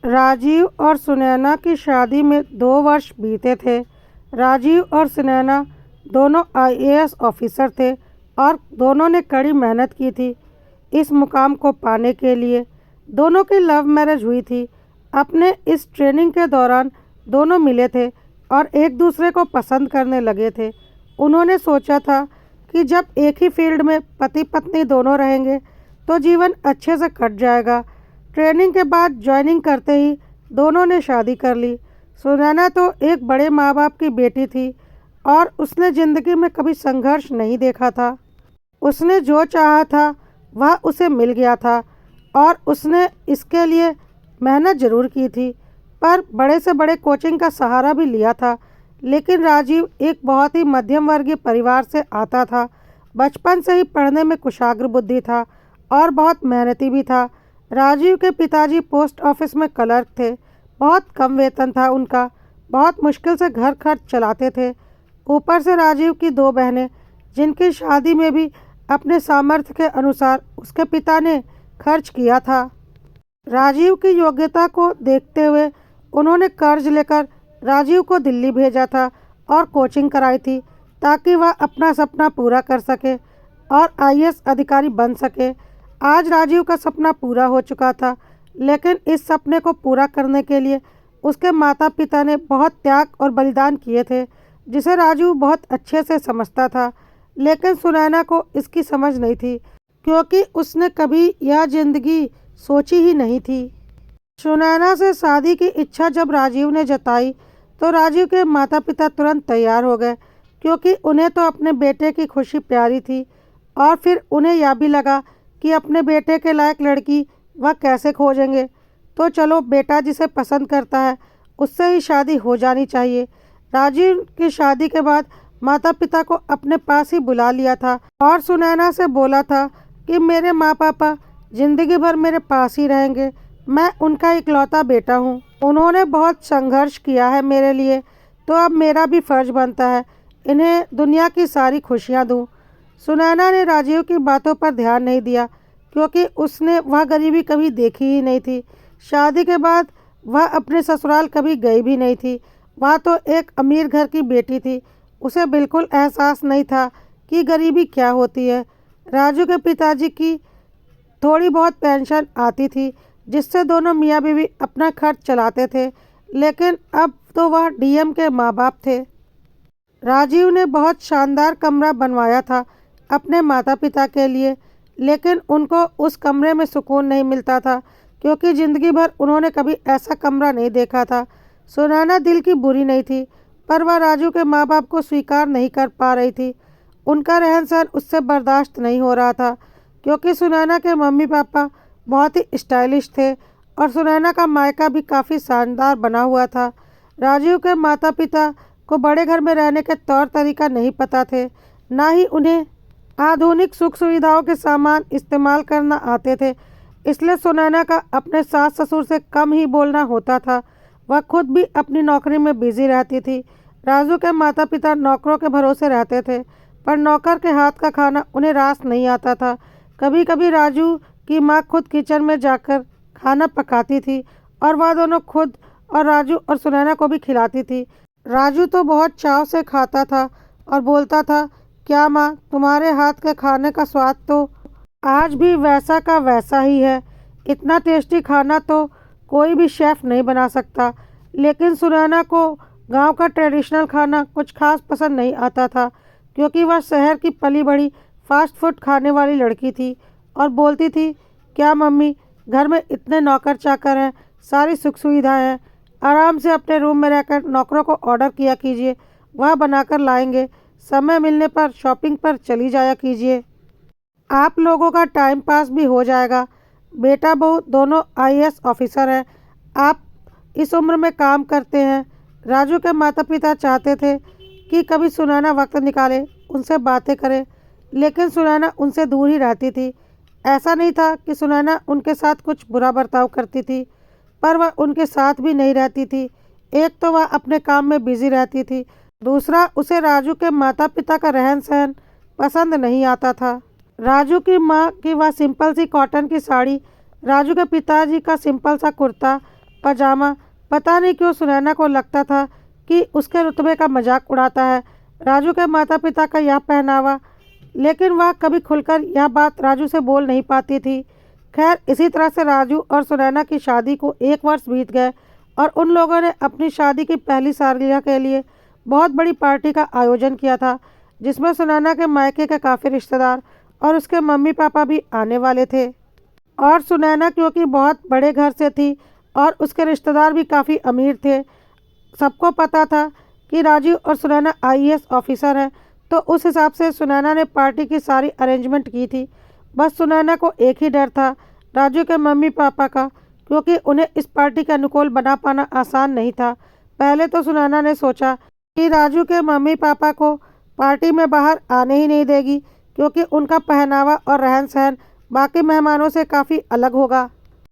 राजीव और सुनैना की शादी में 2 वर्ष बीते थे। राजीव और सुनैना दोनों आईएएस ऑफिसर थे और दोनों ने कड़ी मेहनत की थी इस मुकाम को पाने के लिए। दोनों की लव मैरिज हुई थी। अपने इस ट्रेनिंग के दौरान दोनों मिले थे और एक दूसरे को पसंद करने लगे थे। उन्होंने सोचा था कि जब एक ही फील्ड में पति पत्नी दोनों रहेंगे तो जीवन अच्छे से कट जाएगा। ट्रेनिंग के बाद ज्वाइनिंग करते ही दोनों ने शादी कर ली। सुनैना तो एक बड़े माँ बाप की बेटी थी और उसने ज़िंदगी में कभी संघर्ष नहीं देखा था। उसने जो चाहा था वह उसे मिल गया था और उसने इसके लिए मेहनत ज़रूर की थी, पर बड़े से बड़े कोचिंग का सहारा भी लिया था। लेकिन राजीव एक बहुत ही मध्यम वर्गीय परिवार से आता था। बचपन से ही पढ़ने में कुशाग्र बुद्धि था और बहुत मेहनती भी था। राजीव के पिताजी पोस्ट ऑफिस में क्लर्क थे। बहुत कम वेतन था उनका। बहुत मुश्किल से घर खर्च चलाते थे। ऊपर से राजीव की 2 बहनें, जिनकी शादी में भी अपने सामर्थ्य के अनुसार उसके पिता ने खर्च किया था। राजीव की योग्यता को देखते हुए उन्होंने कर्ज लेकर राजीव को दिल्ली भेजा था और कोचिंग कराई थी ताकि वह अपना सपना पूरा कर सके और आईएएस अधिकारी बन सके। आज राजीव का सपना पूरा हो चुका था, लेकिन इस सपने को पूरा करने के लिए उसके माता पिता ने बहुत त्याग और बलिदान किए थे, जिसे राजू बहुत अच्छे से समझता था। लेकिन सुनैना को इसकी समझ नहीं थी, क्योंकि उसने कभी यह जिंदगी सोची ही नहीं थी। सुनैना से शादी की इच्छा जब राजीव ने जताई तो राजीव के माता पिता तुरंत तैयार हो गए, क्योंकि उन्हें तो अपने बेटे की खुशी प्यारी थी और फिर उन्हें यह भी लगा कि अपने बेटे के लायक लड़की वह कैसे खोजेंगे। तो चलो, बेटा जिसे पसंद करता है उससे ही शादी हो जानी चाहिए। राजीव की शादी के बाद माता पिता को अपने पास ही बुला लिया था और सुनैना से बोला था कि मेरे माँ पापा जिंदगी भर मेरे पास ही रहेंगे। मैं उनका इकलौता बेटा हूँ। उन्होंने बहुत संघर्ष किया है मेरे लिए, तो अब मेरा भी फर्ज बनता है इन्हें दुनिया की सारी खुशियाँ दूँ। सुनैना ने राजीव की बातों पर ध्यान नहीं दिया, क्योंकि उसने वह गरीबी कभी देखी ही नहीं थी। शादी के बाद वह अपने ससुराल कभी गई भी नहीं थी। वह तो एक अमीर घर की बेटी थी। उसे बिल्कुल एहसास नहीं था कि गरीबी क्या होती है। राजू के पिताजी की थोड़ी बहुत पेंशन आती थी, जिससे दोनों मियाँ बीवी अपना खर्च चलाते थे, लेकिन अब तो वह डीएम के माँ बाप थे। राजीव ने बहुत शानदार कमरा बनवाया था अपने माता पिता के लिए, लेकिन उनको उस कमरे में सुकून नहीं मिलता था, क्योंकि ज़िंदगी भर उन्होंने कभी ऐसा कमरा नहीं देखा था। सुनैना दिल की बुरी नहीं थी, पर वह राजू के माँ बाप को स्वीकार नहीं कर पा रही थी। उनका रहन सहन उससे बर्दाश्त नहीं हो रहा था, क्योंकि सुनैना के मम्मी पापा बहुत ही स्टाइलिश थे और सुनैना का मायका भी काफ़ी शानदार बना हुआ था। राजीव के माता पिता को बड़े घर में रहने के तौर तरीका नहीं पता थे, ना ही उन्हें आधुनिक सुख सुविधाओं के सामान इस्तेमाल करना आते थे। इसलिए सुनैना का अपने सास ससुर से कम ही बोलना होता था। वह खुद भी अपनी नौकरी में बिजी रहती थी। राजू के माता पिता नौकरों के भरोसे रहते थे, पर नौकर के हाथ का खाना उन्हें रास नहीं आता था। कभी कभी राजू की माँ खुद किचन में जाकर खाना पकाती थी और वह दोनों खुद और राजू और सुनैना को भी खिलाती थी। राजू तो बहुत चाव से खाता था और बोलता था, क्या माँ, तुम्हारे हाथ के खाने का स्वाद तो आज भी वैसा का वैसा ही है। इतना टेस्टी खाना तो कोई भी शेफ़ नहीं बना सकता। लेकिन सुनैना को गांव का ट्रेडिशनल खाना कुछ खास पसंद नहीं आता था, क्योंकि वह शहर की पली बड़ी फास्ट फूड खाने वाली लड़की थी और बोलती थी, क्या मम्मी, घर में इतने नौकर चाकर हैं, सारी सुख सुविधाएं हैं, आराम से अपने रूम में रहकर नौकरों को ऑर्डर किया कीजिए, वह बनाकर लाएंगे। समय मिलने पर शॉपिंग पर चली जाया कीजिए, आप लोगों का टाइम पास भी हो जाएगा। बेटा बहू दोनों आईएएस ऑफिसर हैं, आप इस उम्र में काम करते हैं। राजू के माता पिता चाहते थे कि कभी सुनैना वक्त निकाले, उनसे बातें करे, लेकिन सुनैना उनसे दूर ही रहती थी। ऐसा नहीं था कि सुनैना उनके साथ कुछ बुरा बर्ताव करती थी, पर वह उनके साथ भी नहीं रहती थी। एक तो वह अपने काम में बिजी रहती थी, दूसरा उसे राजू के माता पिता का रहन सहन पसंद नहीं आता था। राजू की माँ की वह सिंपल सी कॉटन की साड़ी, राजू के पिताजी का सिंपल सा कुर्ता पजामा। पता नहीं क्यों सुनैना को लगता था कि उसके रुतबे का मजाक उड़ाता है राजू के माता पिता का यह पहनावा, लेकिन वह कभी खुलकर यह बात राजू से बोल नहीं पाती थी। खैर, इसी तरह से राजू और सुनैना की शादी को 1 वर्ष बीत गए और उन लोगों ने अपनी शादी की पहली सालगिरह के लिए बहुत बड़ी पार्टी का आयोजन किया था, जिसमें सुनैना के मायके के काफ़ी रिश्तेदार और उसके मम्मी पापा भी आने वाले थे। और सुनैना क्योंकि बहुत बड़े घर से थी और उसके रिश्तेदार भी काफ़ी अमीर थे, सबको पता था कि राजू और सुनैना आईएएस ऑफिसर हैं, तो उस हिसाब से सुनैना ने पार्टी की सारी अरेंजमेंट की थी। बस सुनैना को एक ही डर था, राजू के मम्मी पापा का, क्योंकि उन्हें इस पार्टी के अनुकूल बना पाना आसान नहीं था। पहले तो सुनैना ने सोचा कि राजू के मम्मी पापा को पार्टी में बाहर आने ही नहीं देगी, क्योंकि उनका पहनावा और रहन सहन बाकी मेहमानों से काफ़ी अलग होगा।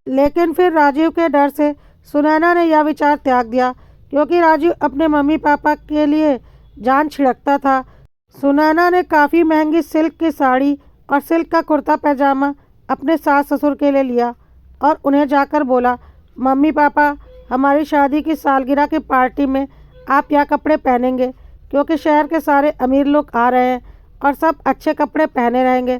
लेकिन फिर राजू के डर से सुनैना ने यह विचार त्याग दिया, क्योंकि राजू अपने मम्मी पापा के लिए जान छिड़कता था। सुनैना ने काफ़ी महंगी सिल्क की साड़ी और सिल्क का कुर्ता पैजामा अपने सास ससुर के लिए लिया और उन्हें जाकर बोला, मम्मी पापा, हमारी शादी की सालगिरह की पार्टी में आप यह कपड़े पहनेंगे, क्योंकि शहर के सारे अमीर लोग आ रहे हैं और सब अच्छे कपड़े पहने रहेंगे,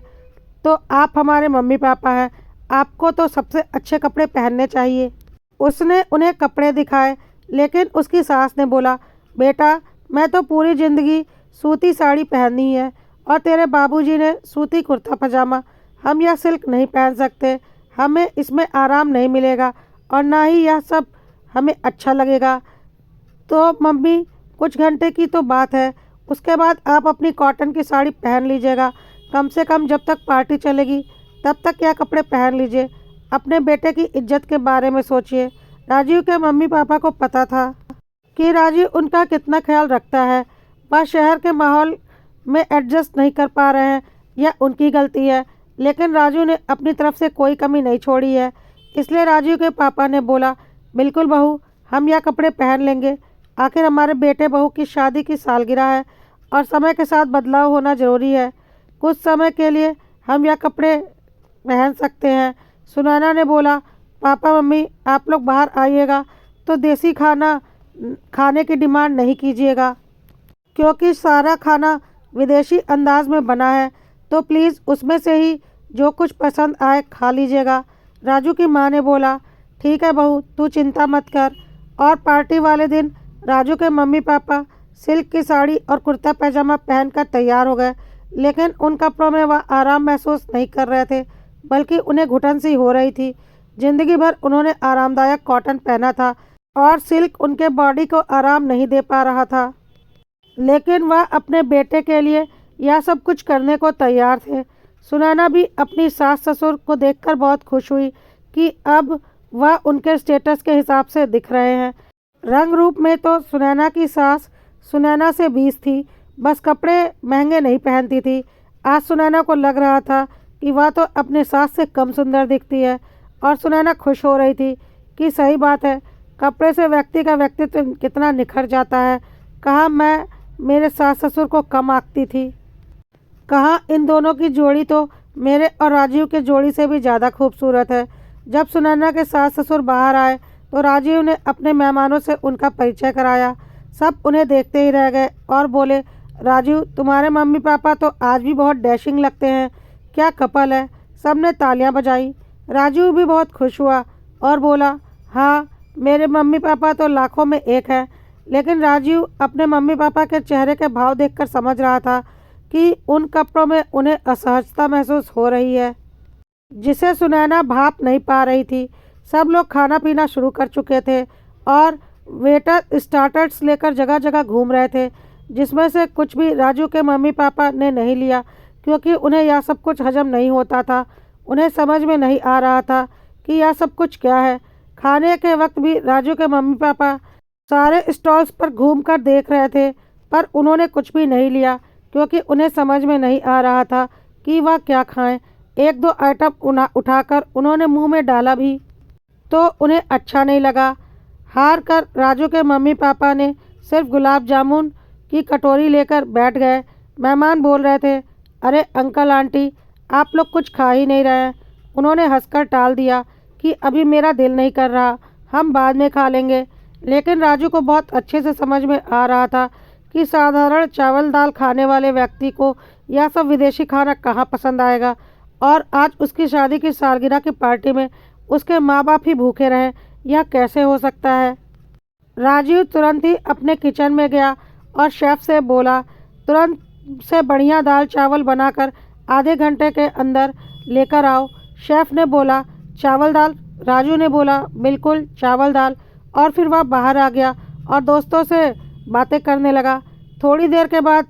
तो आप हमारे मम्मी पापा हैं, आपको तो सबसे अच्छे कपड़े पहनने चाहिए। उसने उन्हें कपड़े दिखाए, लेकिन उसकी सास ने बोला, बेटा, मैं तो पूरी ज़िंदगी सूती साड़ी पहनी है और तेरे बाबूजी ने सूती कुर्ता पजामा, हम यह सिल्क नहीं पहन सकते, हमें इसमें आराम नहीं मिलेगा और ना ही यह सब हमें अच्छा लगेगा। तो मम्मी, कुछ घंटे की तो बात है, उसके बाद आप अपनी कॉटन की साड़ी पहन लीजिएगा, कम से कम जब तक पार्टी चलेगी तब तक यह कपड़े पहन लीजिए, अपने बेटे की इज्जत के बारे में सोचिए। राजीव के मम्मी पापा को पता था कि राजीव उनका कितना ख्याल रखता है। वह शहर के माहौल में एडजस्ट नहीं कर पा रहे हैं, यह उनकी गलती है, लेकिन राजू ने अपनी तरफ से कोई कमी नहीं छोड़ी है। इसलिए राजू के पापा ने बोला, बिल्कुल बहू, हम यह कपड़े पहन लेंगे, आखिर हमारे बेटे बहू की शादी की सालगिरह है और समय के साथ बदलाव होना ज़रूरी है। कुछ समय के लिए हम यह कपड़े पहन सकते हैं। सुनैना ने बोला, पापा मम्मी, आप लोग बाहर आइएगा तो देसी खाना खाने की डिमांड नहीं कीजिएगा, क्योंकि सारा खाना विदेशी अंदाज में बना है, तो प्लीज़ उसमें से ही जो कुछ पसंद आए खा लीजिएगा। राजू की माँ ने बोला, ठीक है बहू, तू चिंता मत कर। और पार्टी वाले दिन राजू के मम्मी पापा सिल्क की साड़ी और कुर्ता पैजामा पहनकर तैयार हो गए, लेकिन उन कपड़ों में वह आराम महसूस नहीं कर रहे थे, बल्कि उन्हें घुटन सी हो रही थी। जिंदगी भर उन्होंने आरामदायक कॉटन पहना था और सिल्क उनके बॉडी को आराम नहीं दे पा रहा था, लेकिन वह अपने बेटे के लिए यह सब कुछ करने को तैयार थे। सुनैना भी अपनी सास ससुर को देखकर बहुत खुश हुई कि अब वह उनके स्टेटस के हिसाब से दिख रहे हैं। रंग रूप में तो सुनैना की सास सुनैना से 20 थी, बस कपड़े महंगे नहीं पहनती थी। आज सुनैना को लग रहा था कि वह तो अपने सास से कम सुंदर दिखती है, और सुनैना खुश हो रही थी कि सही बात है, कपड़े से व्यक्ति का व्यक्तित्व कितना निखर जाता है। कहाँ मैं मेरे सास ससुर को कम आंकती थी, कहाँ इन दोनों की जोड़ी तो मेरे और राजीव के जोड़ी से भी ज़्यादा खूबसूरत है। जब सुनैना के सास ससुर बाहर आए तो राजीव ने अपने मेहमानों से उनका परिचय कराया। सब उन्हें देखते ही रह गए और बोले, राजीव, तुम्हारे मम्मी पापा तो आज भी बहुत डैशिंग लगते हैं, क्या कपल है। सब ने तालियां बजाई। राजीव भी बहुत खुश हुआ और बोला, हाँ, मेरे मम्मी पापा तो लाखों में एक हैं। लेकिन राजीव अपने मम्मी पापा के चेहरे के भाव देखकर समझ रहा था कि उन कपड़ों में उन्हें असहजता महसूस हो रही है, जिसे सुनैना भाप नहीं पा रही थी। सब लोग खाना पीना शुरू कर चुके थे और वेटर स्टार्टर्स लेकर जगह जगह घूम रहे थे, जिसमें से कुछ भी राजू के मम्मी पापा ने नहीं लिया, क्योंकि उन्हें यह सब कुछ हजम नहीं होता था। उन्हें समझ में नहीं आ रहा था कि यह सब कुछ क्या है। खाने के वक्त भी राजू के मम्मी पापा सारे स्टॉल्स पर घूमकर देख रहे थे, पर उन्होंने कुछ भी नहीं लिया, क्योंकि उन्हें समझ में नहीं आ रहा था कि वह क्या खाएं। एक दो आइटम उठाकर उन्होंने मुंह में डाला भी तो उन्हें अच्छा नहीं लगा। हार कर राजू के मम्मी पापा ने सिर्फ गुलाब जामुन की कटोरी लेकर बैठ गए। मेहमान बोल रहे थे, अरे अंकल आंटी, आप लोग कुछ खा ही नहीं रहे हैं। उन्होंने हंसकर टाल दिया कि अभी मेरा दिल नहीं कर रहा, हम बाद में खा लेंगे। लेकिन राजू को बहुत अच्छे से समझ में आ रहा था कि साधारण चावल दाल खाने वाले व्यक्ति को यह सब विदेशी खाना कहाँ पसंद आएगा। और आज उसकी शादी की सालगिरह की पार्टी में उसके माँ बाप ही भूखे रहें, यह कैसे हो सकता है। राजीव तुरंत ही अपने किचन में गया और शेफ़ से बोला, तुरंत से बढ़िया दाल चावल बनाकर आधे घंटे के अंदर लेकर आओ। शेफ़ ने बोला, चावल दाल? राजू ने बोला, बिल्कुल चावल दाल। और फिर वह बाहर आ गया और दोस्तों से बातें करने लगा। थोड़ी देर के बाद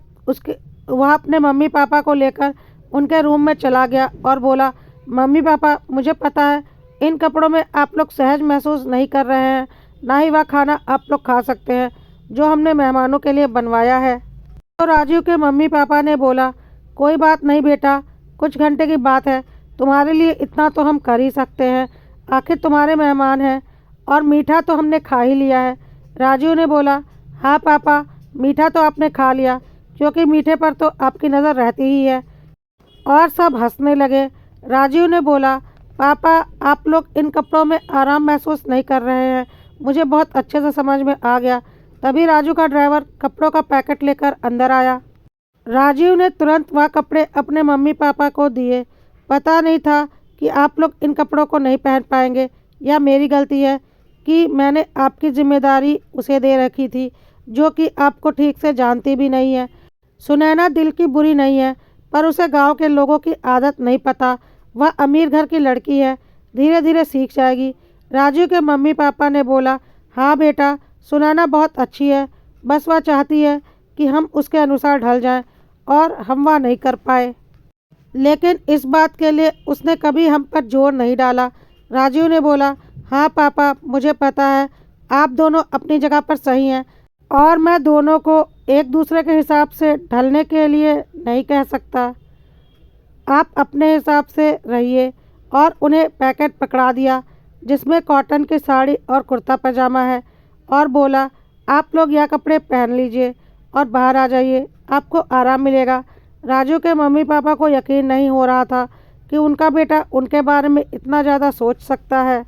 वह अपने मम्मी पापा को लेकर उनके रूम में चला गया और बोला, मम्मी पापा, मुझे पता है इन कपड़ों में आप लोग सहज महसूस नहीं कर रहे हैं, ना ही वह खाना आप लोग खा सकते हैं जो हमने मेहमानों के लिए बनवाया है। तो राजू के मम्मी पापा ने बोला, कोई बात नहीं बेटा, कुछ घंटे की बात है, तुम्हारे लिए इतना तो हम कर ही सकते हैं, आखिर तुम्हारे मेहमान हैं। और मीठा तो हमने खा ही लिया है। राजू ने बोला, हाँ पापा, मीठा तो आपने खा लिया, क्योंकि मीठे पर तो आपकी नज़र रहती ही है। और सब हंसने लगे। राजीव ने बोला, पापा, आप लोग इन कपड़ों में आराम महसूस नहीं कर रहे हैं, मुझे बहुत अच्छे से समझ में आ गया। तभी राजू का ड्राइवर कपड़ों का पैकेट लेकर अंदर आया। राजीव ने तुरंत वह कपड़े अपने मम्मी पापा को दिए। पता नहीं था कि आप लोग इन कपड़ों को नहीं पहन पाएंगे। यह मेरी गलती है कि मैंने आपकी जिम्मेदारी उसे दे रखी थी, जो कि आपको ठीक से जानती भी नहीं है। सुनैना दिल की बुरी नहीं है, पर उसे गांव के लोगों की आदत नहीं पता। वह अमीर घर की लड़की है, धीरे धीरे सीख जाएगी। राजू के मम्मी पापा ने बोला, हाँ बेटा, सुनैना बहुत अच्छी है, बस वह चाहती है कि हम उसके अनुसार ढल जाएं और हम वह नहीं कर पाए। लेकिन इस बात के लिए उसने कभी हम पर जोर नहीं डाला। राजीव ने बोला, हाँ पापा, मुझे पता है आप दोनों अपनी जगह पर सही हैं और मैं दोनों को एक दूसरे के हिसाब से ढलने के लिए नहीं कह सकता। आप अपने हिसाब से रहिए। और उन्हें पैकेट पकड़ा दिया जिसमें कॉटन की साड़ी और कुर्ता पजामा है और बोला, आप लोग यह कपड़े पहन लीजिए और बाहर आ जाइए, आपको आराम मिलेगा। राजू के मम्मी पापा को यकीन नहीं हो रहा था कि उनका बेटा उनके बारे में इतना ज़्यादा सोच सकता है।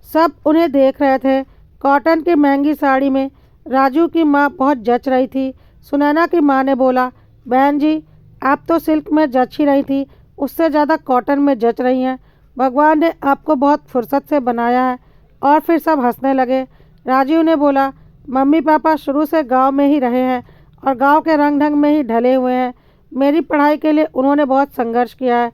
सब उन्हें देख रहे थे। कॉटन की महंगी साड़ी में राजू की माँ बहुत जच रही थी। सुनैना की माँ ने बोला, बहन जी, आप तो सिल्क में जच ही रही थी, उससे ज़्यादा कॉटन में जच रही हैं। भगवान ने आपको बहुत फुर्सत से बनाया है। और फिर सब हंसने लगे। राजीव ने बोला, मम्मी पापा शुरू से गांव में ही रहे हैं और गांव के रंग ढंग में ही ढले हुए हैं। मेरी पढ़ाई के लिए उन्होंने बहुत संघर्ष किया है,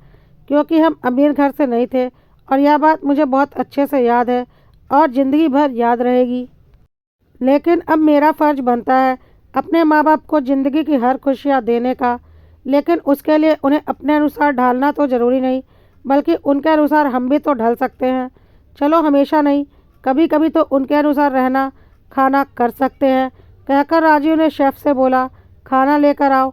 क्योंकि हम अमीर घर से नहीं थे, और यह बात मुझे बहुत अच्छे से याद है और ज़िंदगी भर याद रहेगी। लेकिन अब मेरा फ़र्ज़ बनता है अपने माँ बाप को ज़िंदगी की हर खुशियाँ देने का। लेकिन उसके लिए उन्हें अपने अनुसार ढालना तो ज़रूरी नहीं, बल्कि उनके अनुसार हम भी तो ढल सकते हैं। चलो, हमेशा नहीं, कभी कभी तो उनके अनुसार रहना खाना कर सकते हैं। कहकर राजीव ने शेफ़ से बोला, खाना लेकर आओ।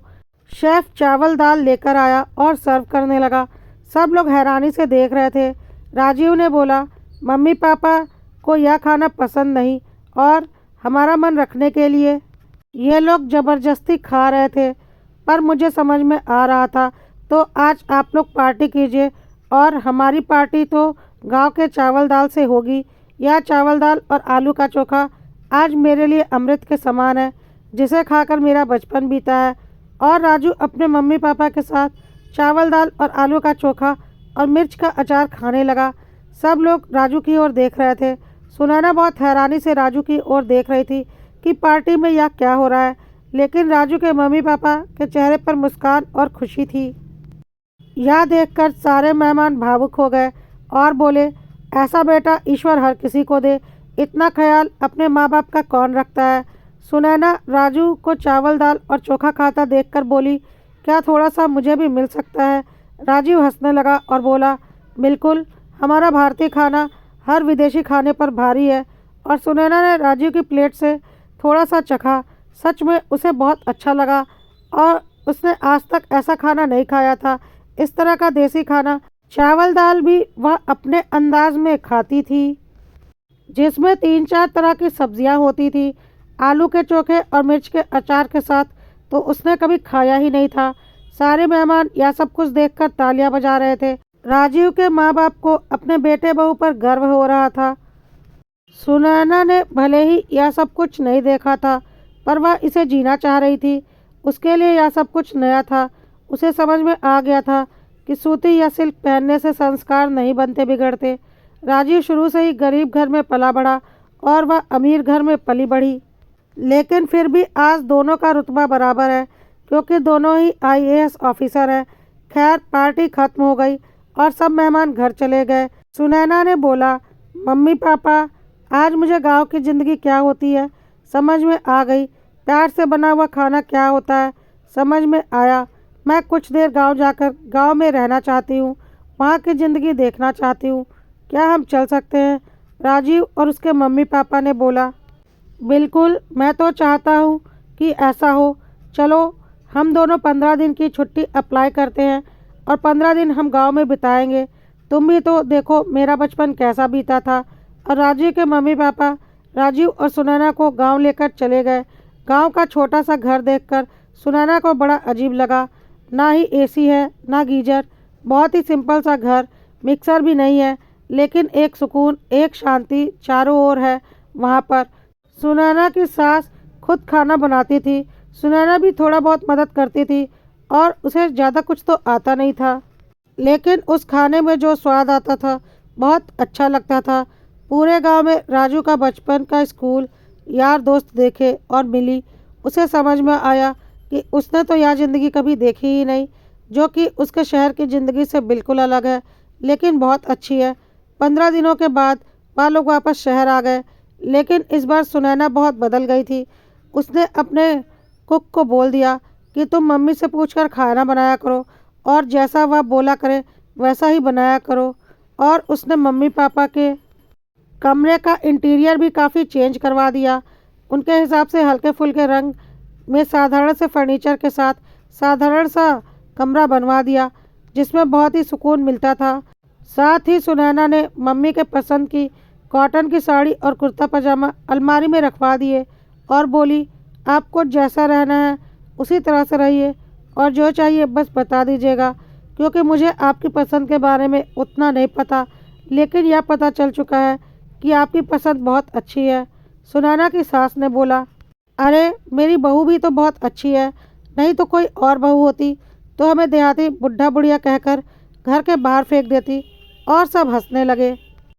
शेफ़ चावल दाल लेकर आया और सर्व करने लगा। सब लोग हैरानी से देख रहे थे। राजीव ने बोला, मम्मी पापा को यह खाना पसंद नहीं और हमारा मन रखने के लिए ये लोग ज़बरदस्ती खा रहे थे, पर मुझे समझ में आ रहा था, तो आज आप लोग पार्टी कीजिए और हमारी पार्टी तो गांव के चावल दाल से होगी। यह चावल दाल और आलू का चोखा आज मेरे लिए अमृत के समान है, जिसे खाकर मेरा बचपन बीता है। और राजू अपने मम्मी पापा के साथ चावल दाल और आलू का चोखा और मिर्च का अचार खाने लगा। सब लोग राजू की ओर देख रहे थे। सुनैना बहुत हैरानी से राजू की ओर देख रही थी कि पार्टी में यह क्या हो रहा है, लेकिन राजू के मम्मी पापा के चेहरे पर मुस्कान और खुशी थी। यह देखकर सारे मेहमान भावुक हो गए और बोले, ऐसा बेटा ईश्वर हर किसी को दे, इतना ख्याल अपने माँ बाप का कौन रखता है। सुनैना राजू को चावल दाल और चोखा खाता देखकर बोली, क्या थोड़ा सा मुझे भी मिल सकता है। राजीव हंसने लगा और बोला, बिल्कुल, हमारा भारतीय खाना हर विदेशी खाने पर भारी है। और सुनैना ने राजीव की प्लेट से थोड़ा सा चखा। सच में उसे बहुत अच्छा लगा और उसने आज तक ऐसा खाना नहीं खाया था। इस तरह का देसी खाना चावल दाल भी वह अपने अंदाज में खाती थी, जिसमें 3-4 तरह की सब्जियां होती थी। आलू के चोखे और मिर्च के अचार के साथ तो उसने कभी खाया ही नहीं था। सारे मेहमान यह सब कुछ देखकर तालियां बजा रहे थे। राजीव के माँ बाप को अपने बेटे बहू पर गर्व हो रहा था। सुनैना ने भले ही यह सब कुछ नहीं देखा था, पर वह इसे जीना चाह रही थी। उसके लिए यह सब कुछ नया था। उसे समझ में आ गया था कि सूती या सिल्क पहनने से संस्कार नहीं बनते बिगड़ते। राजीव शुरू से ही गरीब घर में पला बढ़ा और वह अमीर घर में पली बढ़ी, लेकिन फिर भी आज दोनों का रुतबा बराबर है, क्योंकि दोनों ही आईएएस ऑफिसर हैं। खैर, पार्टी खत्म हो गई और सब मेहमान घर चले गए। सुनैना ने बोला, मम्मी पापा, आज मुझे गांव की ज़िंदगी क्या होती है समझ में आ गई। प्यार से बना हुआ खाना क्या होता है समझ में आया। मैं कुछ देर गांव जाकर गांव में रहना चाहती हूँ, वहाँ की ज़िंदगी देखना चाहती हूँ। क्या हम चल सकते हैं? राजीव और उसके मम्मी पापा ने बोला, बिल्कुल, मैं तो चाहता हूँ कि ऐसा हो। चलो, हम दोनों 15 दिन की छुट्टी अप्लाई करते हैं और 15 दिन हम गांव में बिताएंगे। तुम भी तो देखो मेरा बचपन कैसा बीता था। और राजीव के मम्मी पापा राजीव और सुनैना को गांव लेकर चले गए। गांव का छोटा सा घर देखकर सुनैना को बड़ा अजीब लगा। ना ही एसी है, ना गीजर, बहुत ही सिंपल सा घर। मिक्सर भी नहीं है, लेकिन एक सुकून, एक शांति चारों ओर है वहाँ पर। सुनैना की सास खुद खाना बनाती थी। सुनैना भी थोड़ा बहुत मदद करती थी और उसे ज़्यादा कुछ तो आता नहीं था, लेकिन उस खाने में जो स्वाद आता था बहुत अच्छा लगता था। पूरे गांव में राजू का बचपन का स्कूल, यार दोस्त देखे और मिली। उसे समझ में आया कि उसने तो यह ज़िंदगी कभी देखी ही नहीं, जो कि उसके शहर की ज़िंदगी से बिल्कुल अलग है, लेकिन बहुत अच्छी है। 15 दिनों के बाद वह लोग वापस शहर आ गए, लेकिन इस बार सुनैना बहुत बदल गई थी। उसने अपने कुक को बोल दिया कि तुम मम्मी से पूछकर खाना बनाया करो और जैसा वह बोला करे वैसा ही बनाया करो। और उसने मम्मी पापा के कमरे का इंटीरियर भी काफ़ी चेंज करवा दिया। उनके हिसाब से हल्के फुल्के रंग में साधारण से फर्नीचर के साथ साधारण सा कमरा बनवा दिया, जिसमें बहुत ही सुकून मिलता था। साथ ही सुनैना ने मम्मी के पसंद की कॉटन की साड़ी और कुर्ता पजामा अलमारी में रखवा दिए और बोली, आपको जैसा रहना है उसी तरह से रहिए और जो चाहिए बस बता दीजिएगा, क्योंकि मुझे आपकी पसंद के बारे में उतना नहीं पता, लेकिन यह पता चल चुका है कि आपकी पसंद बहुत अच्छी है। सुनैना की सास ने बोला, अरे मेरी बहू भी तो बहुत अच्छी है, नहीं तो कोई और बहू होती तो हमें देहाती बुढ़ा बुढ़िया कहकर घर के बाहर फेंक देती। और सब हंसने लगे।